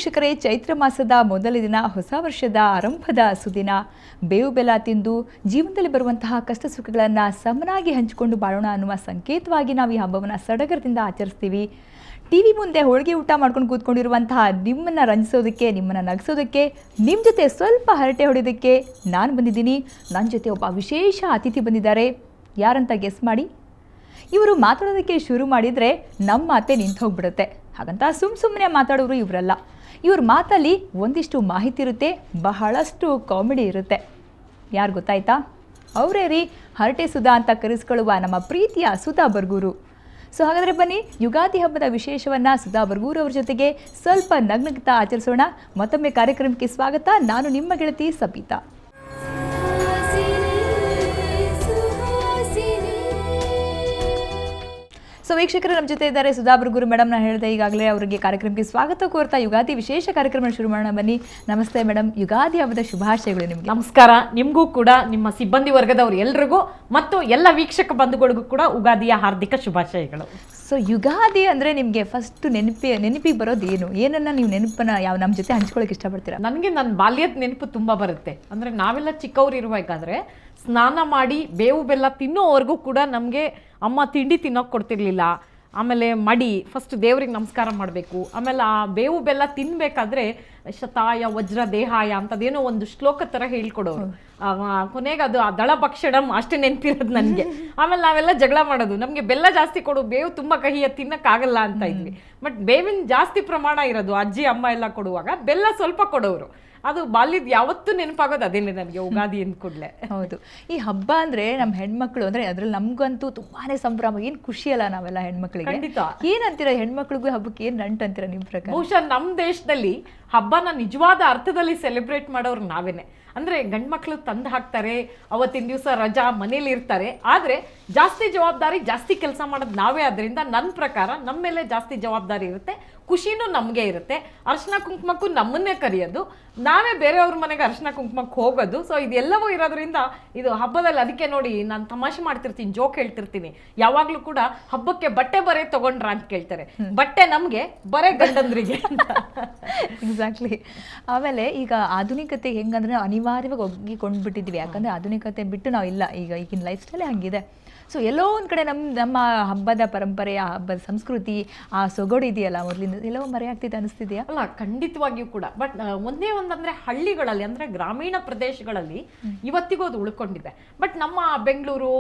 ವೀಕ್ಷಕರೇ, ಚೈತ್ರ ಮಾಸದ ಮೊದಲ ದಿನ, ಹೊಸ ವರ್ಷದ ಆರಂಭದ ಸುದಿನ. ಬೇವು ಬೆಲ್ಲ ತಿಂದು ಜೀವನದಲ್ಲಿ ಬರುವಂತಹ ಕಷ್ಟ ಸುಖಗಳನ್ನು ಸಮನಾಗಿ ಹಂಚಿಕೊಂಡು ಬಾಳೋಣ ಅನ್ನುವ ಸಂಕೇತವಾಗಿ ನಾವು ಈ ಹಬ್ಬವನ್ನು ಸಡಗರದಿಂದ ಆಚರಿಸ್ತೀವಿ. ಟಿವಿ ಮುಂದೆ ಹೋಳಿಗೆ ಊಟ ಮಾಡ್ಕೊಂಡು ಕೂತ್ಕೊಂಡಿರುವಂತಹ ನಿಮ್ಮನ್ನು ರಂಜಿಸೋದಕ್ಕೆ, ನಿಮ್ಮನ್ನು ನಗಿಸೋದಕ್ಕೆ, ನಿಮ್ಮ ಜೊತೆ ಸ್ವಲ್ಪ ಹರಟೆ ಹೊಡೆಯೋದಕ್ಕೆ ನಾನು ಬಂದಿದ್ದೀನಿ. ನನ್ನ ಜೊತೆ ಒಬ್ಬ ವಿಶೇಷ ಅತಿಥಿ ಬಂದಿದ್ದಾರೆ. ಯಾರಂತ ಗೆಸ್ ಮಾಡಿ. ಇವರು ಮಾತಾಡೋದಕ್ಕೆ ಶುರು ಮಾಡಿದರೆ ನಮ್ಮ ಮಾತೆ ನಿಂತು ಹೋಗ್ಬಿಡುತ್ತೆ. ಹಾಗಂತ ಸುಮ್ಮನೆ ಮಾತಾಡೋರು ಇವರಲ್ಲ. ಇವ್ರ ಮಾತಲ್ಲಿ ಒಂದಿಷ್ಟು ಮಾಹಿತಿ ಇರುತ್ತೆ, ಬಹಳಷ್ಟು ಕಾಮಿಡಿ ಇರುತ್ತೆ. ಯಾರು ಗೊತ್ತಾಯ್ತಾ? ಅವರೇ ರೀ ಹರಟೆ ಸುಧಾ ಅಂತ ಕರೆಸ್ಕೊಳ್ಳುವ ನಮ್ಮ ಪ್ರೀತಿಯ ಸುಧಾ ಬರ್ಗೂರು. ಸೊ ಹಾಗಾದರೆ ಬನ್ನಿ, ಯುಗಾದಿ ಹಬ್ಬದ ವಿಶೇಷವನ್ನು ಸುಧಾ ಬರ್ಗೂರು ಅವ್ರ ಜೊತೆಗೆ ಸ್ವಲ್ಪ ನಗ್ನಗ್ತಾ ಆಚರಿಸೋಣ. ಮತ್ತೊಮ್ಮೆ ಕಾರ್ಯಕ್ರಮಕ್ಕೆ ಸ್ವಾಗತ. ನಾನು ನಿಮ್ಮ ಗೆಳತಿ ಸಬಿತಾ. ಸೊ ವೀಕ್ಷಕರು, ನಮ್ಮ ಜೊತೆ ಇದ್ದಾರೆ ಸುಧಾ ಬರ್ಗೂರು ಮೇಡಮ್. ನಾನು ಹೇಳಿದೆ ಈಗಾಗಲೇ ಅವರಿಗೆ ಕಾರ್ಯಕ್ರಮಕ್ಕೆ ಸ್ವಾಗತ ಕೋರ್ತಾ ಯುಗಾದಿ ವಿಶೇಷ ಕಾರ್ಯಕ್ರಮ ಶುರು ಮಾಡೋಣ ಬನ್ನಿ. ನಮಸ್ತೆ ಮೇಡಮ್, ಯುಗಾದಿ ಹಬ್ಬದ ಶುಭಾಶಯಗಳು ನಿಮಗೆ. ನಮಸ್ಕಾರ. ನಿಮಗೂ ಕೂಡ, ನಿಮ್ಮ ಸಿಬ್ಬಂದಿ ವರ್ಗದವರು ಎಲ್ರಿಗೂ ಮತ್ತು ಎಲ್ಲ ವೀಕ್ಷಕ ಬಂಧುಗಳಿಗೂ ಕೂಡ ಯುಗಾದಿಯ ಹಾರ್ದಿಕ ಶುಭಾಶಯಗಳು. ಸೊ ಯುಗಾದಿ ಅಂದರೆ ನಿಮಗೆ ಫಸ್ಟ್ ನೆನಪಿಗೆ ಬರೋದು ಏನನ್ನ ನೀವು ನೆನಪನ್ನ ನಮ್ಮ ಜೊತೆ ಹಂಚ್ಕೊಳ್ಳೋಕೆ ಇಷ್ಟಪಡ್ತೀರಾ? ನನಗೆ ನನ್ನ ಬಾಲ್ಯದ ನೆನಪು ತುಂಬ ಬರುತ್ತೆ. ಅಂದರೆ ನಾವೆಲ್ಲ ಚಿಕ್ಕವ್ರು ಇರಬೇಕಾದ್ರೆ ಸ್ನಾನ ಮಾಡಿ ಬೇವು ಬೆಲ್ಲ ತಿನ್ನೋವರೆಗೂ ಕೂಡ ನಮಗೆ ಅಮ್ಮ ತಿಂಡಿ ತಿನ್ನೋಕೆ ಕೊಡ್ತಿರ್ಲಿಲ್ಲ. ಆಮೇಲೆ ಫಸ್ಟ್ ದೇವ್ರಿಗೆ ನಮಸ್ಕಾರ ಮಾಡಬೇಕು. ಆಮೇಲೆ ಆ ಬೇವು ಬೆಲ್ಲ ತಿನ್ನಬೇಕಾದ್ರೆ ಶತಾಯ ವಜ್ರ ದೇಹಾಯ ಅಂತದೇನೋ ಒಂದು ಶ್ಲೋಕ ಥರ ಹೇಳ್ಕೊಡೋರು. ಕೊನೆಗೆ ಅದು ಆ ದಳ ಭಕ್ಷಣಂ ಅಷ್ಟೇ ನೆನಪಿರೋದು ನನಗೆ. ಆಮೇಲೆ ನಾವೆಲ್ಲ ಜಗಳ ಮಾಡೋದು, ನಮಗೆ ಬೆಲ್ಲ ಜಾಸ್ತಿ ಕೊಡು, ಬೇವು ತುಂಬ ಕಹಿಯ ತಿನ್ನಕ್ಕಾಗಲ್ಲ ಅಂತ ಇದ್ವಿ. ಬಟ್ ಬೇವಿನ ಜಾಸ್ತಿ ಪ್ರಮಾಣ ಇರೋದು ಅಜ್ಜಿ ಅಮ್ಮ ಎಲ್ಲ ಕೊಡುವಾಗ ಬೆಲ್ಲ ಸ್ವಲ್ಪ ಕೊಡೋರು. ಅದು ಬಾಲ್ಯದ ಯಾವತ್ತೂ ನೆನಪಾಗೋದು ಅದೇನೆ ನನಗೆ ಯುಗಾದಿ ಅಂದ್ಕೂಡ್ಲೆ. ಹೌದು, ಈ ಹಬ್ಬ ಅಂದರೆ ನಮ್ಮ ಹೆಣ್ಮಕ್ಳು ಅಂದರೆ ಅದ್ರಲ್ಲಿ ನಮಗಂತೂ ತುಂಬಾನೇ ಸಂಭ್ರಮ. ಏನು ಖುಷಿ ಅಲ್ಲ ನಾವೆಲ್ಲ ಹೆಣ್ಮಕ್ಳಿಗೆ. ಖಂಡಿತ. ಏನಂತೀರ ಹೆಣ್ಮಕ್ಳಿಗೂ ಹಬ್ಬಕ್ಕೆ ಏನು ನಂಟು ಅಂತೀರ ನಿಮ್ಮ ಪ್ರಕಾರ? ಬಹುಶಃ ನಮ್ಮ ದೇಶದಲ್ಲಿ ಹಬ್ಬನ ನಿಜವಾದ ಅರ್ಥದಲ್ಲಿ ಸೆಲೆಬ್ರೇಟ್ ಮಾಡೋರು ನಾವೇನೆ. ಅಂದರೆ ಗಂಡ್ಮಕ್ಳು ತಂದು ಹಾಕ್ತಾರೆ, ಅವತ್ತಿನ ದಿವಸ ರಜಾ, ಮನೇಲಿ ಇರ್ತಾರೆ. ಆದರೆ ಜಾಸ್ತಿ ಜವಾಬ್ದಾರಿ, ಜಾಸ್ತಿ ಕೆಲಸ ಮಾಡೋದು ನಾವೇ. ಆದ್ದರಿಂದ ನನ್ನ ಪ್ರಕಾರ ನಮ್ಮ ಮೇಲೆ ಜಾಸ್ತಿ ಜವಾಬ್ದಾರಿ ಇರುತ್ತೆ, ಖುಷಿನೂ ನಮಗೆ ಇರುತ್ತೆ. ಅರ್ಶಿನ ಕುಂಕುಮಕ್ಕೂ ನಮ್ಮನ್ನೇ ಕರೆಯೋದು, ನಾವೇ ಬೇರೆಯವ್ರ ಮನೆಗೆ ಅರ್ಶಿನ ಕುಂಕುಮಕ್ಕೆ ಹೋಗೋದು. ಸೊ ಇದೆಲ್ಲವೂ ಇರೋದ್ರಿಂದ ಇದು ಹಬ್ಬದಲ್ಲಿ, ಅದಕ್ಕೆ ನೋಡಿ ನಾನು ತಮಾಷೆ ಮಾಡ್ತಿರ್ತೀನಿ, ಜೋಕ್ ಹೇಳ್ತಿರ್ತೀನಿ. ಯಾವಾಗಲೂ ಕೂಡ ಹಬ್ಬಕ್ಕೆ ಬಟ್ಟೆ ಬರೆ ತಗೊಂಡ್ರ ಅಂತ ಕೇಳ್ತಾರೆ. ಬಟ್ಟೆ ನಮಗೆ, ಬರೆ ಗಂಡಂದ್ರಿಗೆ. ಎಕ್ಸಾಕ್ಟ್ಲಿ. ಆಮೇಲೆ ಈಗ ಆಧುನಿಕತೆ ಹೆಂಗಂದ್ರೆ ಅನಿವಾರ್ಯವಾಗಿ ಒಗ್ಗಿಕೊಂಡ್ಬಿಟ್ಟಿದ್ವಿ. ಯಾಕಂದರೆ ಆಧುನಿಕತೆ ಬಿಟ್ಟು ನಾವು ಇಲ್ಲ, ಈಗಿನ ಲೈಫ್ ಸ್ಟೈಲೇ ಹಂಗಿದೆ. ಸೊ ಎಲ್ಲೋ ಒಂದು ಕಡೆ ನಮ್ಮ ಹಬ್ಬದ ಪರಂಪರೆ, ಆ ಹಬ್ಬದ ಸಂಸ್ಕೃತಿ, ಆ ಸೊಗಡು ಇದೆಯಲ್ಲ ಮೊದಲಿಂದ ಎಲ್ಲವೂ ಮರೆಯಾಗ್ತಿದೆ ಅನಿಸ್ತಿದೆಯಾ? ಅಲ್ಲ, ಖಂಡಿತವಾಗಿಯೂ ಕೂಡ. ಬಟ್ ಒಂದಂದರೆ ಹಳ್ಳಿಗಳಲ್ಲಿ, ಅಂದರೆ ಗ್ರಾಮೀಣ ಪ್ರದೇಶಗಳಲ್ಲಿ ಇವತ್ತಿಗೂ ಅದು ಉಳ್ಕೊಂಡಿದೆ. ಬಟ್ ನಮ್ಮ ಬೆಂಗಳೂರು,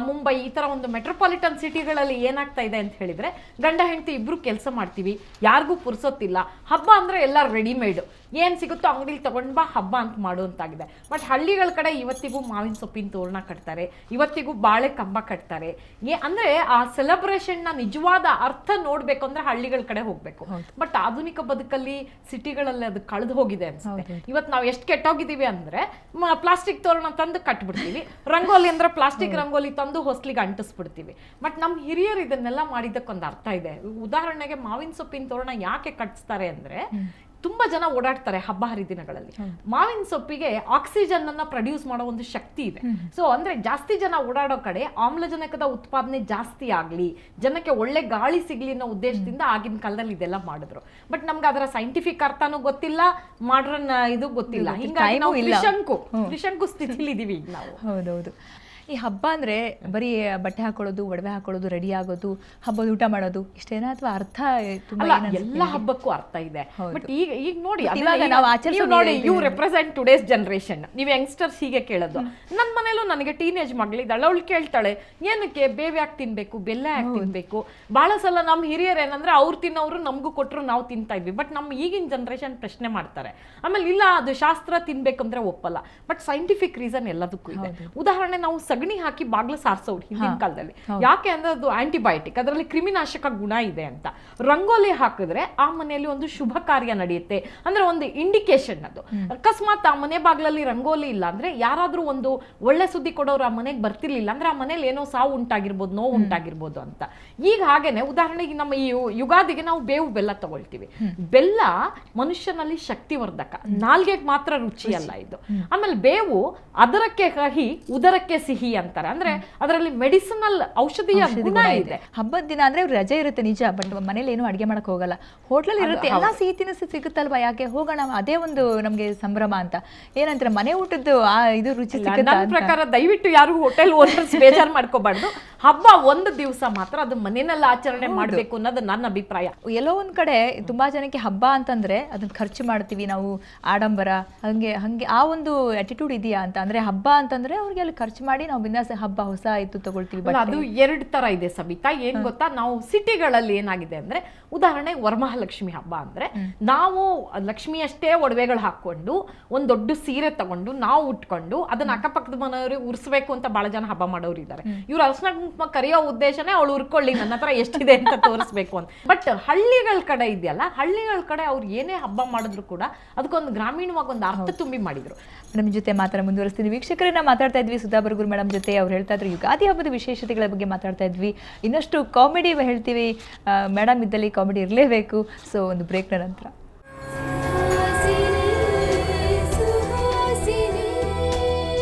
ಮುಂಬೈ ಈ ಥರ ಒಂದು ಮೆಟ್ರೋಪಾಲಿಟನ್ ಸಿಟಿಗಳಲ್ಲಿ ಏನಾಗ್ತಾ ಇದೆ ಅಂತ ಹೇಳಿದರೆ, ಗಂಡ ಹೆಂಡತಿ ಇಬ್ಬರು ಕೆಲಸ ಮಾಡ್ತೀವಿ, ಯಾರಿಗೂ ಪುರ್ಸೊತ್ತಿಲ್ಲ. ಹಬ್ಬ ಅಂದರೆ ಎಲ್ಲ ರೆಡಿಮೇಡು, ಏನು ಸಿಗುತ್ತೋ ಅಂಗಡಿಲಿ ತೊಗೊಂಡು ಬಾ ಹಬ್ಬ ಅಂತ ಮಾಡುವಂತಾಗಿದೆ. ಬಟ್ ಹಳ್ಳಿಗಳ ಕಡೆ ಇವತ್ತಿಗೂ ಮಾವಿನ ಸೊಪ್ಪಿನ ತೋರಣ ಕಟ್ತಾರೆ, ಇವತ್ತಿಗೂ ಬಾಳೆ ಕಂಬ ಕಟ್ತಾರೆ. ಅಂದರೆ ಆ ಸೆಲೆಬ್ರೇಷನ್ನ ನಿಜವಾದ ಅರ್ಥ ನೋಡಬೇಕು ಅಂದರೆ ಹಳ್ಳಿಗಳ ಕಡೆ ಹೋಗಬೇಕು. ಬಟ್ ಆಧುನಿಕ ಬದುಕಲ್ಲಿ ಸಿಟಿಗಳಲ್ಲಿ ಅದು ಕಳೆದು ಹೋಗಿದೆ ಅನ್ಸುತ್ತೆ. ಇವತ್ತು ನಾವು ಎಷ್ಟು ಕೆಟ್ಟೋಗಿದ್ದೀವಿ ಅಂದರೆ, ಪ್ಲಾಸ್ಟಿಕ್ ತೋರಣ ತಂದು ಕಟ್ಬಿಡ್ತೀವಿ, ರಂಗೋಲಿ ಅಂದರೆ ಪ್ಲಾಸ್ಟಿಕ್ ರಂಗೋಲಿ ತಂದು ಹೊಸ್ಲಿಗೆ ಅಂಟಿಸ್ಬಿಡ್ತೀವಿ. ಬಟ್ ನಮ್ಮ ಹಿರಿಯರು ಇದನ್ನೆಲ್ಲ ಮಾಡಿದ್ದಕ್ಕೊಂದು ಅರ್ಥ ಇದೆ. ಉದಾಹರಣೆಗೆ ಮಾವಿನ ಸೊಪ್ಪಿನ ತೋರಣ ಯಾಕೆ ಕಟ್ಟಿಸ್ತಾರೆ ಅಂದರೆ, ತುಂಬಾ ಜನ ಓಡಾಡ್ತಾರೆ ಹಬ್ಬ ಹರಿದಿನಗಳಲ್ಲಿ. ಮಾವಿನ ಸೊಪ್ಪಿಗೆ ಆಕ್ಸಿಜನ್ ಅನ್ನ ಪ್ರೊಡ್ಯೂಸ್ ಮಾಡೋ ಒಂದು ಶಕ್ತಿ ಇದೆ. ಸೊ ಅಂದ್ರೆ ಜಾಸ್ತಿ ಜನ ಓಡಾಡೋ ಕಡೆ ಆಮ್ಲಜನಕದ ಉತ್ಪಾದನೆ ಜಾಸ್ತಿ ಆಗ್ಲಿ, ಜನಕ್ಕೆ ಒಳ್ಳೆ ಗಾಳಿ ಸಿಗ್ಲಿ ಅನ್ನೋ ಉದ್ದೇಶದಿಂದ ಆಗಿನ ಕಾಲದಲ್ಲಿ ಇದೆಲ್ಲ ಮಾಡಿದ್ರು. ಬಟ್ ನಮ್ಗೆ ಅದರ ಸೈಂಟಿಫಿಕ್ ಅರ್ಥನೂ ಗೊತ್ತಿಲ್ಲ, ಮಾಡ್ರನ್ ಇದು ಗೊತ್ತಿಲ್ಲ. ಹಿಂಗಾಗಿ ನಾವು ತ್ರಿಶಂಕು ಸ್ಥಿತಿಲಿ ಇದೀವಿ ಈಗ ನಾವು. ಹೌದೌದು. ಈ ಹಬ್ಬ ಅಂದರೆ ಬರೀ ಬಟ್ಟೆ ಹಾಕೊಳ್ಳೋದು, ಒಡವೆ ಹಾಕೊಳ್ಳೋದು, ರೆಡಿ ಆಗೋದು, ಹಬ್ಬದ ಊಟ ಮಾಡೋದು ಇಷ್ಟೇನಾ, ಅಥವಾ ಅರ್ಥ? ಎಲ್ಲ ಹಬ್ಬಕ್ಕೂ ಅರ್ಥ ಇದೆ. ಬಟ್ ಈಗ ನೋಡಿ, ಯು ರೆಪ್ರೆಸೆಂಟ್ ಟುಡೇಸ್ ಜನರೇಷನ್. ನೀವು ಯಂಗ್ಸ್ಟರ್ಸ್ ಹೀಗೆ ಕೇಳೋದು. ನನ್ನ ಮನೇಲೂ ನನಗೆ ಟೀನೇಜ್ ಮಗಳಿದ್ದಾಳೆ, ಅವಳು ಕೇಳ್ತಾಳೆ, ಏನಕ್ಕೆ ಬೇವು ಯಾಕೆ ತಿನ್ಬೇಕು, ಬೆಲ್ಲ ಯಾಕೆ ತಿನ್ಬೇಕು? ಬಹಳ ಸಲ ನಮ್ಮ ಹಿರಿಯರು ಏನಂದ್ರೆ, ಅವ್ರು ತಿನ್ನೋರು ನಮಗೂ ಕೊಟ್ಟರು ನಾವು ತಿಂತಾ ಇದ್ವಿ. ಬಟ್ ನಮ್ಮ ಈಗಿನ ಜನರೇಷನ್ ಪ್ರಶ್ನೆ ಮಾಡ್ತಾರೆ. ಆಮೇಲೆ ಇಲ್ಲ, ಅದು ಶಾಸ್ತ್ರ ತಿನ್ಬೇಕಂದ್ರೆ ಒಪ್ಪಲ್ಲ. ಬಟ್ ಸೈಂಟಿಫಿಕ್ ರೀಸನ್ ಎಲ್ಲದಕ್ಕೂ ಇದೆ. ಉದಾಹರಣೆ, ನಾವು ಸಗಣಿ ಹಾಕಿ ಬಾಗ್ಲು ಸಾರಿಸೋರು ಹಿಂದಿನ ಕಾಲದಲ್ಲಿ. ಯಾಕೆ ಅಂದ್ರೆ ಅದು ಆಂಟಿಬಯೋಟಿಕ್, ಅದರಲ್ಲಿ ಕ್ರಿಮಿನಾಶಕ ಗುಣ ಇದೆ ಅಂತ. ರಂಗೋಲಿ ಹಾಕಿದ್ರೆ ಆ ಮನೆಯಲ್ಲಿ ಒಂದು ಶುಭ ಕಾರ್ಯ ನಡೆಯುತ್ತೆ ಅಂದ್ರೆ ಒಂದು ಇಂಡಿಕೇಶನ್ ಅದು. ಅಕಸ್ಮಾತ್ ಆ ಮನೆ ಬಾಗ್ಲಲ್ಲಿ ರಂಗೋಲಿ ಇಲ್ಲ ಅಂದ್ರೆ, ಯಾರಾದ್ರೂ ಒಂದು ಒಳ್ಳೆ ಸುದ್ದಿ ಕೊಡೋರು ಆ ಮನೆಗೆ ಬರ್ತಿರ್ಲಿಲ್ಲ ಅಂದ್ರೆ, ಆ ಮನೇಲಿ ಏನೋ ಸಾವು ಉಂಟಾಗಿರ್ಬೋದು, ನೋವು ಉಂಟಾಗಿರ್ಬೋದು ಅಂತ. ಈಗ ಹಾಗೇನೆ ಉದಾಹರಣೆಗೆ ನಮ್ಮ ಈ ಯುಗಾದಿಗೆ ನಾವು ಬೇವು ಬೆಲ್ಲ ತಗೊಳ್ತೀವಿ. ಬೆಲ್ಲ ಮನುಷ್ಯನಲ್ಲಿ ಶಕ್ತಿವರ್ಧಕ, ನಾಲ್ಗೆಗೆ ಮಾತ್ರ ರುಚಿ ಅಲ್ಲ ಇದು. ಆಮೇಲೆ ಬೇವು ಅದರಕ್ಕೆ ಕಹಿ, ಉದರಕ್ಕೆ ಸಿಹಿ ಸಿಹಿ ಅಂತಾರೆ, ಅಂದ್ರೆ ಅದರಲ್ಲಿ ಮೆಡಿಸಿನಲ್ ಔಷಧಿಯ ಗುಣ ಇದೆ. ಹಬ್ಬದ ದಿನ ಅಂದ್ರೆ ರಜೆ ಇರುತ್ತೆ ನಿಜ, ಬಟ್ ಮನೇಲಿ ಏನು ಅಡಿಗೆ ಮಾಡಕ್ ಹೋಗಲ್ಲ, ಹೋಟ್ಲಲ್ಲಿ ಇರುತ್ತೆ, ಎಲ್ಲಾ ಸಿಹಿ ತಿನಿಸು ಸಿಗುತ್ತಲ್ವಾ, ಯಾಕೆ ಹೋಗೋಣ, ಅದೇ ಒಂದು ನಮ್ಗೆ ಸಂಭ್ರಮ ಅಂತ. ಏನಂತಾರೆ ಮನೆ ಊಟದ್ದು ಇದು ರುಚಿ ಸಿಗುತ್ತೆ. ನನ್ನ ಪ್ರಕಾರ ದಯವಿಟ್ಟು ಯಾರು ಹೋಟೆಲ್ ಓನರ್ಸ್ ಬೇಜಾರು ಮಾಡ್ಕೋಬಾರ್ದು. ಹಬ್ಬ ಒಂದು ದಿವಸ ಮಾತ್ರ, ಅದು ಮನೆಯಲ್ಲಿ ಆಚರಣೆ ಮಾಡಬೇಕು ಅನ್ನೋದು ನನ್ನ ಅಭಿಪ್ರಾಯ. ಎಲ್ಲೋ ಒಂದ್ ಕಡೆ ತುಂಬಾ ಜನಕ್ಕೆ ಹಬ್ಬ ಅಂತಂದ್ರೆ ಅದನ್ನ ಖರ್ಚು ಮಾಡ್ತೀವಿ ನಾವು, ಆಡಂಬರ, ಹಂಗೆ ಹಂಗೆ ಆ ಒಂದು ಅಟಿಟ್ಯೂಡ್ ಇದೆಯಾ ಅಂತ. ಅಂದ್ರೆ ಹಬ್ಬ ಅಂತಂದ್ರೆ ಅವ್ರಿಗೆ ಅಲ್ಲಿ ಖರ್ಚು ಮಾಡಿ ನಾವು ಬಿಂದಾಸ್ ಹಬ್ಬ ಹೊಸ ಆಯ್ತು ತಗೊಳ್ತೀವಿ. ಅದು ಎರಡು ತರ ಇದೆ ಸಬಿತಾ. ಏನ್ ಗೊತ್ತಾ, ನಾವು ಸಿಟಿಗಳಲ್ಲಿ ಏನಾಗಿದೆ ಅಂದ್ರೆ, ಉದಾಹರಣೆ ವರಮಹಾಲಕ್ಷ್ಮಿ ಹಬ್ಬ ಅಂದ್ರೆ ನಾವು ಲಕ್ಷ್ಮಿ ಅಷ್ಟೇ ಒಡವೆಗಳು ಹಾಕೊಂಡು ಒಂದ್ ದೊಡ್ಡ ಸೀರೆ ತಗೊಂಡು ನಾವು ಉಟ್ಕೊಂಡು ಅದನ್ನ ಅಕ್ಕಪಕ್ಕದ ಮನೆಯವ್ರಿಗೆ ಉರ್ಸ್ಬೇಕು ಅಂತ ಬಹಳ ಜನ ಹಬ್ಬ ಮಾಡೋರು ಇದ್ದಾರೆ. ಇವ್ರು ಅರ್ಶನ ಕುಂಕುಮ ಕರೆಯೋ ಉದ್ದೇಶನೇ ಅವಳು ಉರ್ಕೊಳ್ಳಿ, ನನ್ನ ಹತ್ರ ಎಷ್ಟಿದೆ ಅಂತ ತೋರಿಸ್ಬೇಕು ಅಂತ. ಬಟ್ ಹಳ್ಳಿಗಳ ಕಡೆ ಇದೆಯಲ್ಲ, ಹಳ್ಳಿಗಳ ಕಡೆ ಅವ್ರು ಏನೇ ಹಬ್ಬ ಮಾಡಿದ್ರು ಕೂಡ ಅದಕ್ಕೊಂದು ಗ್ರಾಮೀಣವಾಗಿ ಒಂದು ಅರ್ಥ ತುಂಬಿ ಮಾಡಿದ್ರು. ಮೇಡಮ್ ಜೊತೆ ಮಾತ್ರ ಮುಂದುವರಿಸ್ತೀನಿ. ವೀಕ್ಷಕರನ್ನ ಮಾತಾಡ್ತಾ ಇದ್ವಿ ಸುಧಾ ಬರಗೂರು ಮೇಡಮ್ ಜೊತೆ. ಅವ್ರು ಹೇಳ್ತಾ ಇದ್ರು ಯುಗಾದಿ ಹಬ್ಬದ ವಿಶೇಷತೆಗಳ ಬಗ್ಗೆ ಮಾತಾಡ್ತಾ ಇದ್ವಿ. ಇನ್ನಷ್ಟು ಕಾಮಿಡಿ ಹೇಳ್ತೀವಿ, ಮೇಡಮ್ ಇದ್ದಲ್ಲಿ ಕಾಮಿಡಿ ಇರಲೇಬೇಕು. ಸೊ ಒಂದು ಬ್ರೇಕ್ನ ನಂತರ